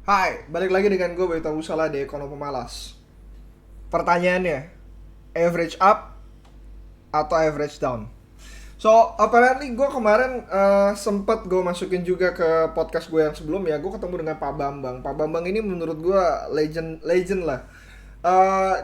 Hai, balik lagi dengan gue Bayu Busala di Ekonomi Pemalas. Pertanyaannya, average up atau average down? So, apparently gue kemarin sempet gue masukin juga ke podcast gue yang sebelumnya. Gue ketemu dengan Pak Bambang. Pak Bambang ini menurut gue legend lah.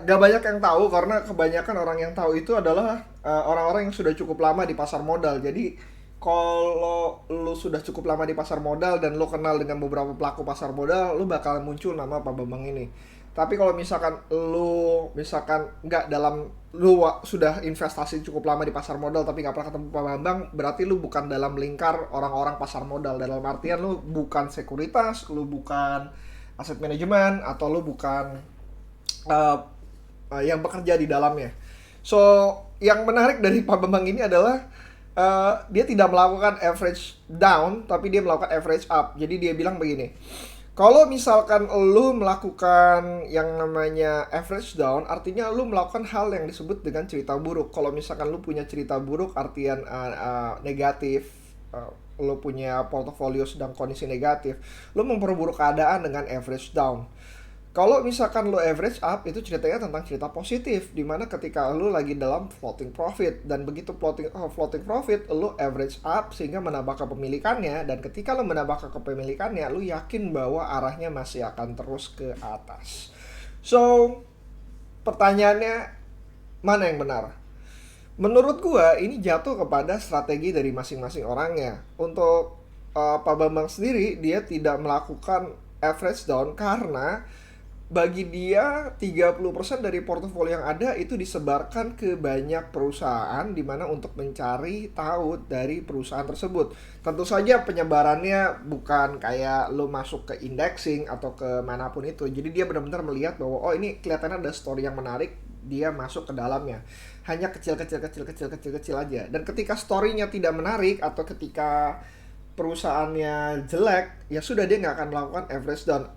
Gak banyak yang tahu karena kebanyakan orang yang tahu itu adalah orang-orang yang sudah cukup lama di pasar modal. Jadi kalau lu sudah cukup lama di pasar modal dan lu kenal dengan beberapa pelaku pasar modal, lu bakal muncul nama Pak Bambang ini. Tapi kalau misalkan nggak dalam sudah investasi cukup lama di pasar modal tapi nggak pernah ketemu Pak Bambang, berarti lu bukan dalam lingkar orang-orang pasar modal. Dalam artian lu bukan sekuritas, lu bukan aset manajemen, atau lu bukan uh, yang bekerja di dalamnya. So, yang menarik dari Pak Bambang ini adalah dia tidak melakukan average down, tapi dia melakukan average up. Jadi dia bilang begini, kalau misalkan lu melakukan yang namanya average down, artinya lu melakukan hal yang disebut dengan cerita buruk. Kalau misalkan lu punya cerita buruk, artian negatif, lu punya portofolio sedang kondisi negatif, lu memperburuk keadaan dengan average down. Kalau misalkan lo average up, itu ceritanya tentang cerita positif, dimana ketika lo lagi dalam floating profit, dan begitu floating profit lo average up sehingga menambah kepemilikannya, dan ketika lo menambah kepemilikannya lo yakin bahwa arahnya masih akan terus ke atas. So, pertanyaannya, mana yang benar? Menurut gua ini jatuh kepada strategi dari masing-masing orangnya. Untuk Pak Bambang sendiri, dia tidak melakukan average down karena bagi dia 30% dari portofolio yang ada itu disebarkan ke banyak perusahaan, di mana untuk mencari tahu dari perusahaan tersebut. Tentu saja penyebarannya bukan kayak lo masuk ke indexing atau ke manapun itu. Jadi dia benar-benar melihat bahwa oh ini kelihatannya ada story yang menarik, dia masuk ke dalamnya. Hanya kecil aja. Dan ketika story-nya tidak menarik atau ketika perusahaannya jelek, ya sudah dia nggak akan melakukan average down.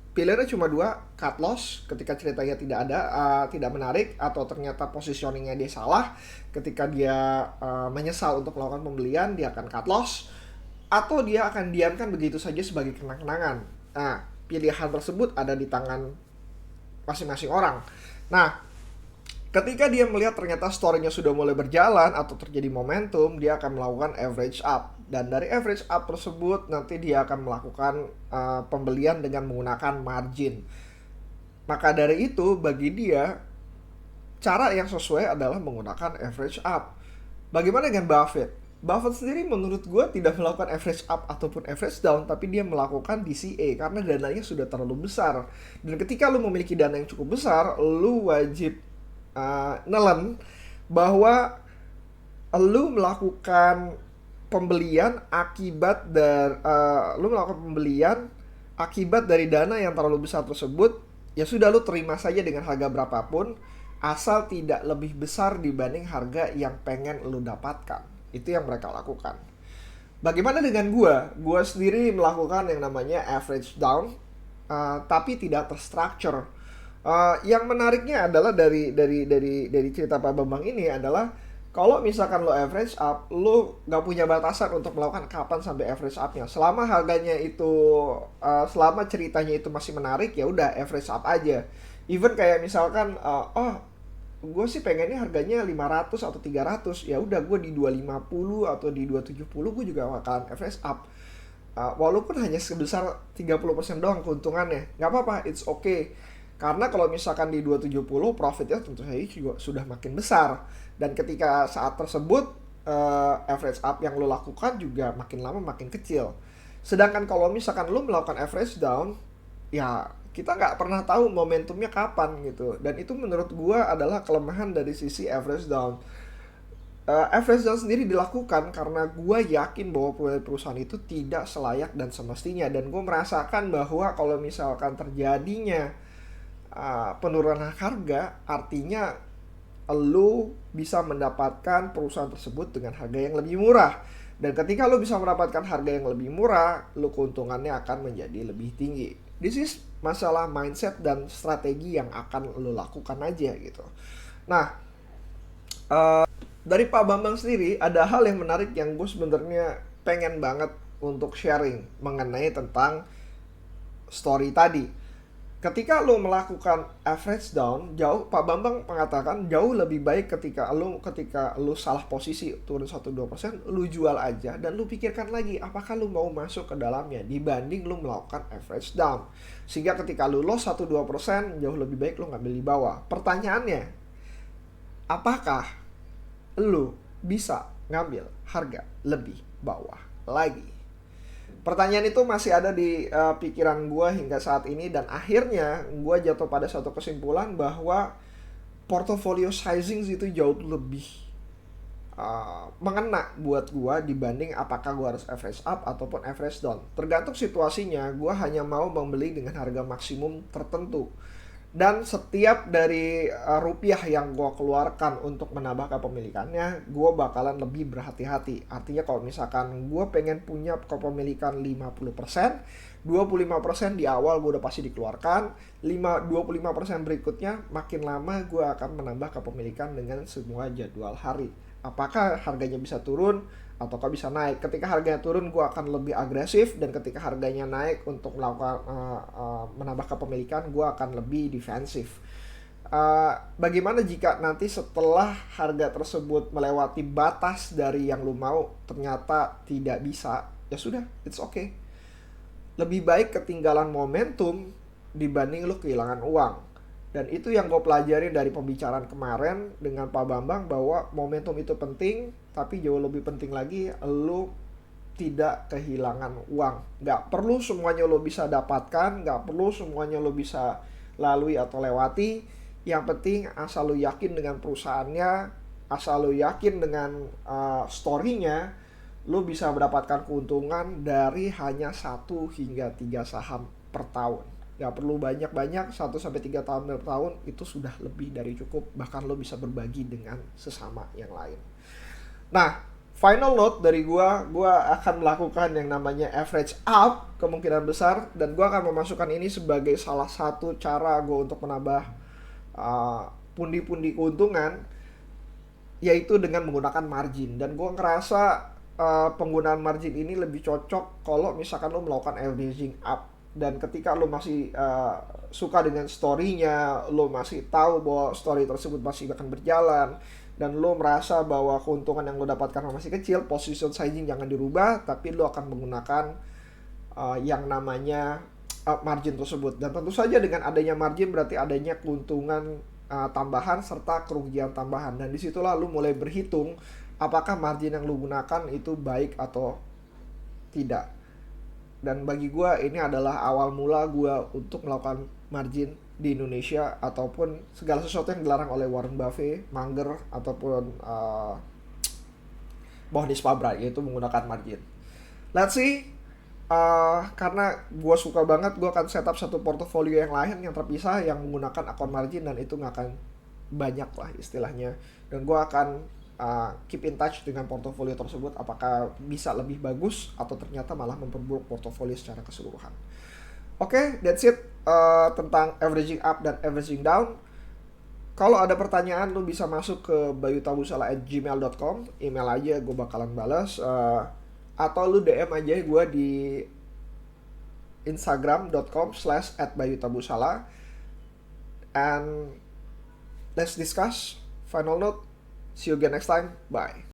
Pilihannya cuma dua, cut loss ketika ceritanya tidak menarik, atau ternyata positioningnya dia salah, ketika dia menyesal untuk melakukan pembelian dia akan cut loss, atau dia akan diamkan begitu saja sebagai kenang-kenangan. Nah, pilihan tersebut ada di tangan masing-masing orang. Nah, ketika dia melihat ternyata story-nya sudah mulai berjalan atau terjadi momentum, dia akan melakukan average up. Dan dari average up tersebut nanti dia akan melakukan pembelian dengan menggunakan margin. Maka dari itu bagi dia cara yang sesuai adalah menggunakan average up. Bagaimana dengan Buffett? Buffett sendiri menurut gue tidak melakukan average up ataupun average down, tapi dia melakukan DCA karena dananya sudah terlalu besar. Dan ketika lu memiliki dana yang cukup besar, lu wajib nelen bahwa lu melakukan pembelian akibat dari lu melakukan pembelian akibat dari dana yang terlalu besar tersebut. Ya sudah, lu terima saja dengan harga berapapun asal tidak lebih besar dibanding harga yang pengen lu dapatkan. Itu yang mereka lakukan. Bagaimana dengan gua sendiri melakukan yang namanya average down, tapi tidak terstruktur. Yang menariknya adalah dari cerita Pak Bambang ini adalah kalau misalkan lo average up, lo nggak punya batasan untuk melakukan kapan sampai average upnya. Selama harganya itu, selama ceritanya itu masih menarik, ya udah average up aja. Even kayak misalkan, oh gue sih pengennya harganya 500 atau 300, ya udah gue di 250 atau di 270 gue juga bakalan average up. Walaupun hanya sebesar 30% doang keuntungannya, nggak apa-apa, it's okay. Karena kalau misalkan di 270 profitnya tentu saja juga sudah makin besar. Dan ketika saat tersebut average up yang lo lakukan juga makin lama makin kecil. Sedangkan kalau misalkan lo melakukan average down, ya kita nggak pernah tahu momentumnya kapan gitu. Dan itu menurut gua adalah kelemahan dari sisi average down. Average down sendiri dilakukan karena gue yakin bahwa perusahaan itu tidak selayak dan semestinya, dan gue merasakan bahwa kalau misalkan terjadinya penurunan harga, artinya lo bisa mendapatkan perusahaan tersebut dengan harga yang lebih murah. Dan ketika lo bisa mendapatkan harga yang lebih murah, lo keuntungannya akan menjadi lebih tinggi. This is masalah mindset dan strategi yang akan lo lakukan aja gitu. Nah, dari Pak Bambang sendiri ada hal yang menarik yang gue sebenarnya pengen banget untuk sharing mengenai tentang story tadi. Ketika lo melakukan average down, Pak Bambang mengatakan jauh lebih baik ketika lo salah posisi turun 1-2%, lo jual aja dan lo pikirkan lagi apakah lo mau masuk ke dalamnya dibanding lo melakukan average down. Sehingga ketika lo loss 1-2%, jauh lebih baik lo ngambil di bawah. Pertanyaannya, apakah lo bisa ngambil harga lebih bawah lagi? Pertanyaan itu masih ada di pikiran gue hingga saat ini, dan akhirnya gue jatuh pada satu kesimpulan bahwa portfolio sizing itu jauh lebih mengena buat gue dibanding apakah gue harus average up ataupun average down. Tergantung situasinya, gue hanya mau membeli dengan harga maksimum tertentu. Dan setiap dari rupiah yang gue keluarkan untuk menambah kepemilikannya, gue bakalan lebih berhati-hati. Artinya kalau misalkan gue pengen punya kepemilikan 50%, 25% di awal gue udah pasti dikeluarkan, 25% berikutnya makin lama gue akan menambah kepemilikan dengan semua jadwal hari. Apakah harganya bisa turun ataukah bisa naik? Ketika harganya turun gue akan lebih agresif, dan ketika harganya naik untuk melakukan menambah kepemilikan gue akan lebih defensif. Bagaimana jika nanti setelah harga tersebut melewati batas dari yang lu mau ternyata tidak bisa? Ya sudah, it's okay. Lebih baik ketinggalan momentum dibanding lu kehilangan uang. Dan itu yang gue pelajari dari pembicaraan kemarin dengan Pak Bambang, bahwa momentum itu penting, tapi jauh lebih penting lagi lu tidak kehilangan uang. Gak perlu semuanya lo bisa dapatkan, gak perlu semuanya lo bisa lalui atau lewati. Yang penting asal lo yakin dengan perusahaannya, asal lo yakin dengan story-nya, lo bisa mendapatkan keuntungan dari hanya 1 hingga 3 saham per tahun. Gak perlu banyak-banyak, 1-3 tahun per tahun itu sudah lebih dari cukup. Bahkan lo bisa berbagi dengan sesama yang lain. Nah, final note dari gue akan melakukan yang namanya average up kemungkinan besar, dan gue akan memasukkan ini sebagai salah satu cara gue untuk menambah pundi-pundi keuntungan, yaitu dengan menggunakan margin. Dan gue ngerasa penggunaan margin ini lebih cocok kalau misalkan lo melakukan averaging up. Dan ketika lo masih suka dengan story-nya, lo masih tahu bahwa story tersebut masih akan berjalan, dan lo merasa bahwa keuntungan yang lo dapatkan masih kecil, position sizing jangan dirubah, tapi lo akan menggunakan yang namanya margin tersebut. Dan tentu saja dengan adanya margin berarti adanya keuntungan tambahan serta kerugian tambahan. Dan disitulah lo mulai berhitung apakah margin yang lo gunakan itu baik atau tidak. Dan bagi gue ini adalah awal mula gue untuk melakukan margin di Indonesia, ataupun segala sesuatu yang dilarang oleh Warren Buffett, Munger, ataupun Bohnis Pabra, yaitu menggunakan margin. Let's see, karena gue suka banget, gue akan setup satu portofolio yang lain yang terpisah yang menggunakan akun margin, dan itu gak akan banyak lah istilahnya. Dan gue akan keep in touch dengan portofolio tersebut, apakah bisa lebih bagus atau ternyata malah memperburuk portofolio secara keseluruhan. Oke, that's it tentang averaging up dan averaging down. Kalau ada pertanyaan, lu bisa masuk ke bayutabusala@gmail.com, email aja, gue bakalan balas, atau lu DM aja gue di instagram.com/@bayutabusala, and let's discuss. Final note, see you again next time, bye.